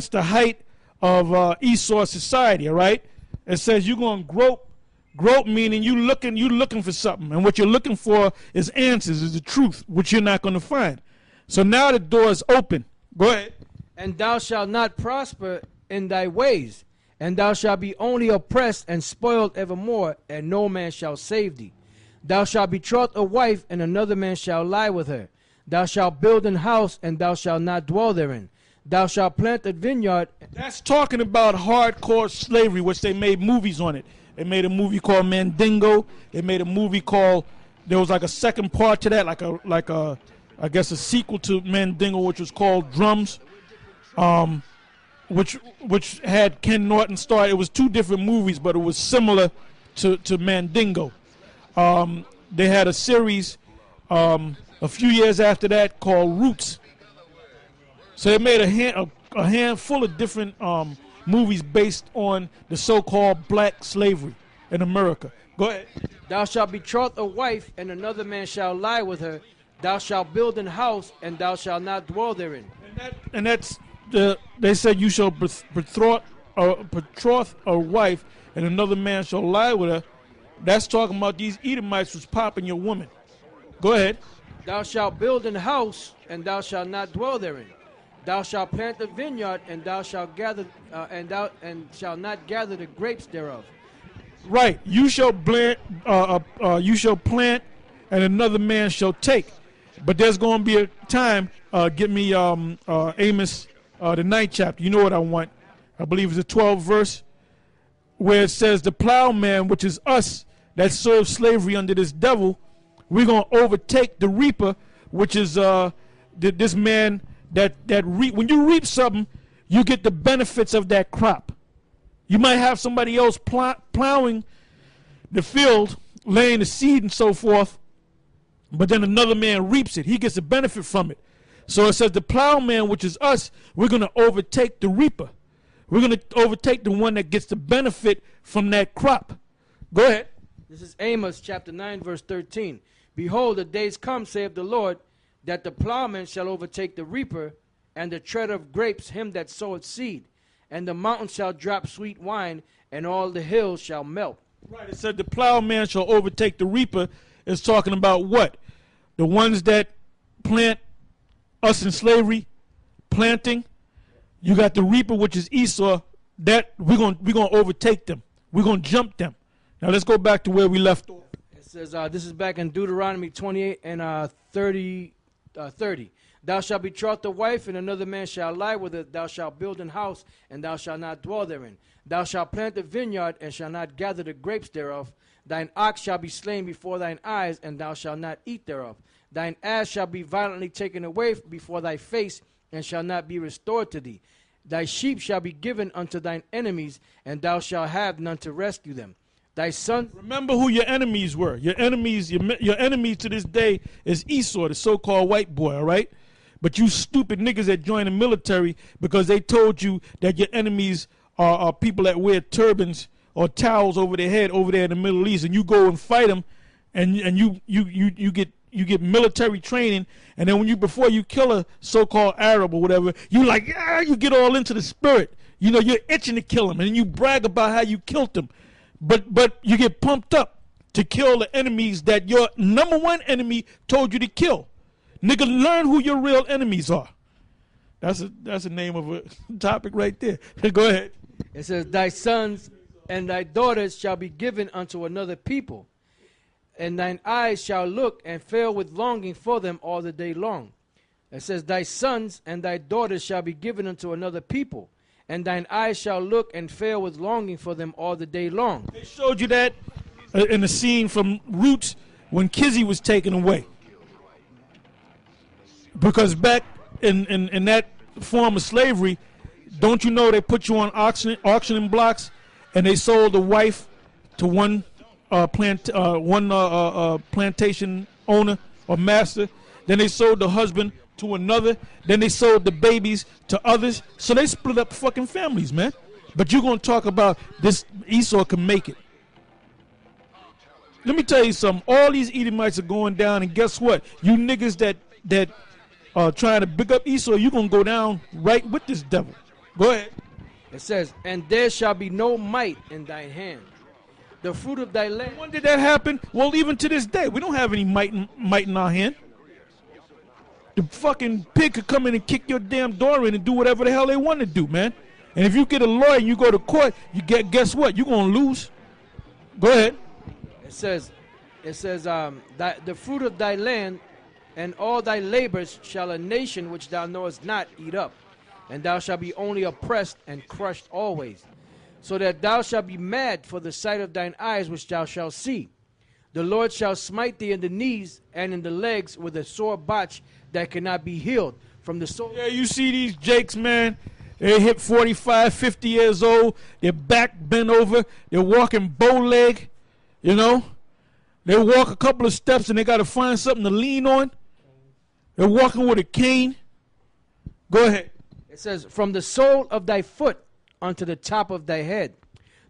represents the height of Esau society, all right? It says you're going to grope. Grope meaning you looking for something, and what you're looking for is answers, is the truth, which you're not going to find. So now the door is open. Go ahead. And thou shalt not prosper in thy ways, and thou shalt be only oppressed and spoiled evermore, and no man shall save thee. Thou shalt betroth a wife, and another man shall lie with her. Thou shalt build an house, and thou shalt not dwell therein. Thou shalt plant a vineyard. That's talking about hardcore slavery, which they made movies on it. They made a movie called Mandingo. They made a movie called, there was like a second part to that, like a I guess a sequel to Mandingo, which was called Drums, which had Ken Norton star. It was two different movies, but it was similar to Mandingo. They had a series a few years after that called Roots. So they made a handful of different movies based on the so-called black slavery in America. Go ahead. Thou shalt betroth a wife, and another man shall lie with her. Thou shalt build an house, and thou shalt not dwell therein. And that's they said you shall betroth a wife, and another man shall lie with her. That's talking about these Edomites was popping your woman. Go ahead. Thou shalt build an house, and thou shalt not dwell therein. Thou shalt plant a vineyard, and thou shalt gather, and shalt not gather the grapes thereof. Right. You shall plant, and another man shall take. But there's going to be a time. Get me Amos, the 9th chapter. You know what I want? I believe it's the 12th verse, where it says, "The plowman, which is us that serve slavery under this devil, we're going to overtake the reaper, which is this man." When you reap something, you get the benefits of that crop. You might have somebody else plowing the field, laying the seed and so forth, but then another man reaps it. He gets a benefit from it. So it says the plowman, which is us, we're going to overtake the reaper. We're going to overtake the one that gets the benefit from that crop. Go ahead. This is Amos chapter 9, verse 13. Behold, the days come, saith the Lord, that the plowman shall overtake the reaper, and the treader of grapes him that soweth seed. And the mountain shall drop sweet wine, and all the hills shall melt. Right, it said the plowman shall overtake the reaper. It's talking about what? The ones that plant us in slavery, planting. You got the reaper, which is Esau. That we're gonna overtake them. We're gonna jump them. Now let's go back to where we left off. It says this is back in Deuteronomy 28 and 30. Thou shalt betroth a wife, and another man shall lie with her. Thou shalt build an house, and thou shalt not dwell therein. Thou shalt plant a vineyard, and shalt not gather the grapes thereof. Thine ox shall be slain before thine eyes, and thou shalt not eat thereof. Thine ass shall be violently taken away before thy face, and shall not be restored to thee. Thy sheep shall be given unto thine enemies, and thou shalt have none to rescue them. Thy son. Remember who your enemies were. Your enemies to this day is Esau, the so-called white boy, all right? But you stupid niggas that join the military because they told you that your enemies are people that wear turbans or towels over their head over there in the Middle East, and you go and fight them, and you get military training, and then before you kill a so-called Arab or whatever, you get all into the spirit. You know, you're itching to kill them, and you brag about how you killed them. But you get pumped up to kill the enemies that your number one enemy told you to kill. Nigga, learn who your real enemies are. That's the name of a topic right there. Go ahead. It says, thy sons and thy daughters shall be given unto another people, and thine eyes shall look and fail with longing for them all the day long. It says, thy sons and thy daughters shall be given unto another people, and thine eyes shall look and fail with longing for them all the day long. They showed you that in the scene from Roots when Kizzy was taken away. Because back in that form of slavery, don't you know they put you on auctioning blocks, and they sold a wife to one plantation owner or master. Then they sold the husband to another. Then they sold the babies to others. So they split up fucking families, man. But you're going to talk about this Esau can make it. Let me tell you something. All these Edomites are going down, and guess what? You niggas that trying to big up Esau, you're going to go down right with this devil. Go ahead. It says, and there shall be no might in thine hand. The fruit of thy land. When did that happen? Well, even to this day, we don't have any might in our hand. The fucking pig could come in and kick your damn door in and do whatever the hell they want to do, man. And if you get a lawyer and you go to court, guess what? You're gonna lose. Go ahead. It says, the fruit of thy land and all thy labors shall a nation which thou knowest not eat up, and thou shalt be only oppressed and crushed always, so that thou shalt be mad for the sight of thine eyes which thou shalt see. The Lord shall smite thee in the knees and in the legs with a sore botch that cannot be healed from the soul. Yeah, you see these jakes, man. They hit 45, 50 years old. Their back bent over. They're walking bow leg, you know. They walk a couple of steps and they got to find something to lean on. They're walking with a cane. Go ahead. It says, from the sole of thy foot unto the top of thy head,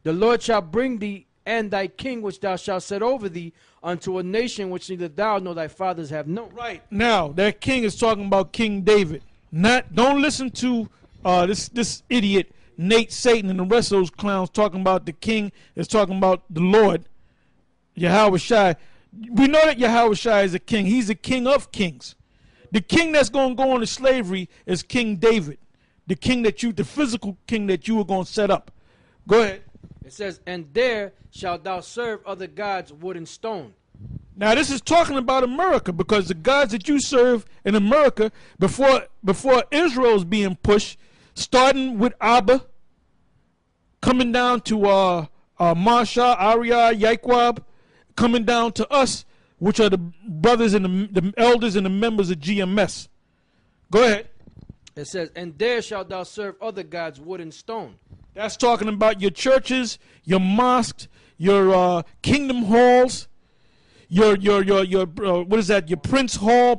the Lord shall bring thee and thy king which thou shalt set over thee unto a nation which neither thou nor thy fathers have known. Right. Now, that king is talking about King David. Don't listen to this idiot Nate Satan and the rest of those clowns talking about the king is talking about the Lord, Yahweh Shai. We know that Yahweh Shai is a king. He's the king of kings. The king that's going to go into slavery is King David. The physical king that you were going to set up. Go ahead. It says, and there shalt thou serve other gods, wood and stone. Now this is talking about America, because the gods that you serve in America before Israel is being pushed, starting with Abba, coming down to Marsha, Arya, Yaquab, coming down to us, which are the brothers and the elders and the members of GMS. Go ahead. It says, and there shalt thou serve other gods, wood and stone. That's talking about your churches, your mosques, your kingdom halls, your what is that? Your Prince Hall,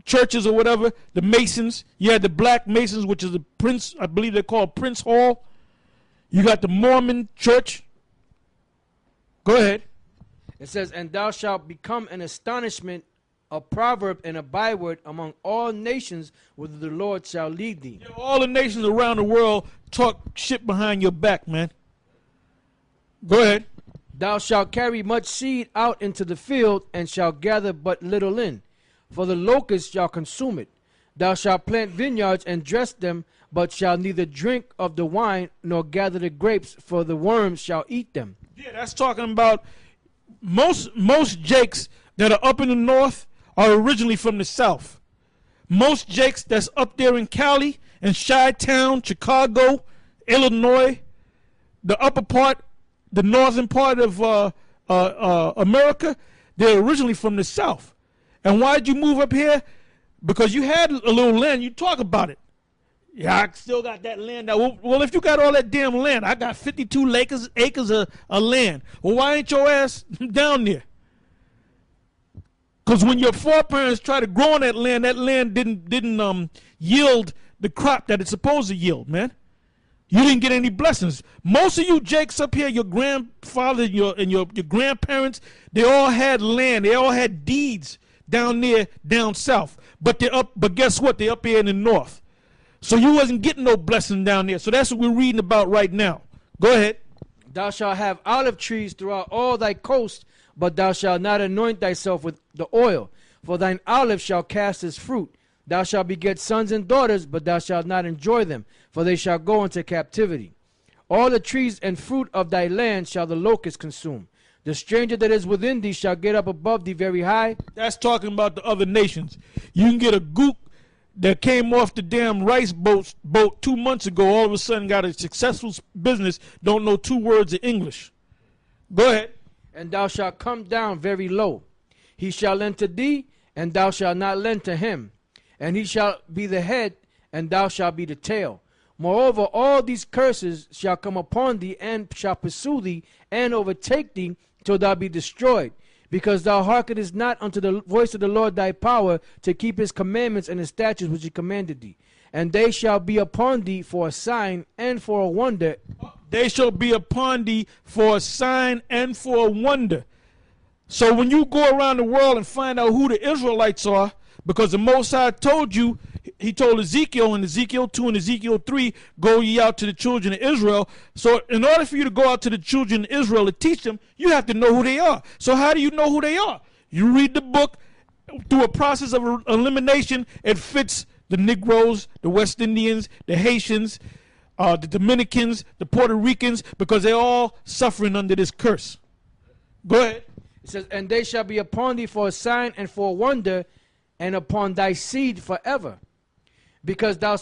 churches or whatever. The Masons. You had the Black Masons, which is the Prince. I believe they're called Prince Hall. You got the Mormon Church. Go ahead. It says, and thou shalt become an astonishment, a proverb, and a byword among all nations, whither the Lord shall lead thee. Yeah, all the nations around the world talk shit behind your back, man. Go ahead. Thou shalt carry much seed out into the field, and shalt gather but little in, for the locust shall consume it. Thou shalt plant vineyards and dress them, but shalt neither drink of the wine nor gather the grapes, for the worms shall eat them. Yeah, that's talking about most jakes that are up in the north are originally from the south. Most jakes that's up there in Cali and Chi-Town, Chicago, Illinois, the upper part, the northern part of America, they're originally from the south. And why did you move up here? Because you had a little land. You talk about it. Yeah, I still got that land. Now, well, if you got all that damn land, I got 52 acres of land. Well, why ain't your ass down there? Because when your foreparents tried to grow on that land didn't yield the crop that it's supposed to yield, man. You didn't get any blessings. Most of you jakes up here, your grandfather and your grandparents, they all had land. They all had deeds down there, down south. But guess what? They're up here in the north. So you wasn't getting no blessing down there. So that's what we're reading about right now. Go ahead. Thou shalt have olive trees throughout all thy coast, but thou shalt not anoint thyself with the oil, for thine olive shall cast its fruit. Thou shalt beget sons and daughters, but thou shalt not enjoy them, for they shall go into captivity. All the trees and fruit of thy land shall the locust consume. The stranger that is within thee shall get up above thee very high. That's talking about the other nations. You can get a gook that came off the damn rice boat 2 months ago, all of a sudden got a successful business, don't know 2 words of English. Go ahead. And thou shalt come down very low. He shall lend to thee, and thou shalt not lend to him. And he shall be the head, and thou shalt be the tail. Moreover, all these curses shall come upon thee, and shall pursue thee, and overtake thee, till thou be destroyed. Because thou hearkenest not unto the voice of the Lord thy power, to keep his commandments and his statutes which he commanded thee. And they shall be upon thee for a sign and for a wonder. They shall be upon thee for a sign and for a wonder. So when you go around the world and find out who the Israelites are, because the Most High told you he told Ezekiel in Ezekiel 2 and Ezekiel 3, go ye out to the children of Israel. So in order for you to go out to the children of Israel to teach them, you have to know who they are. So how do you know who they are? You read the book through a process of elimination. It fits the Negroes, the West Indians, the Haitians, the Dominicans, the Puerto Ricans, because they're all suffering under this curse. Go ahead. It says, and they shall be upon thee for a sign and for a wonder, and upon thy seed forever. Because thou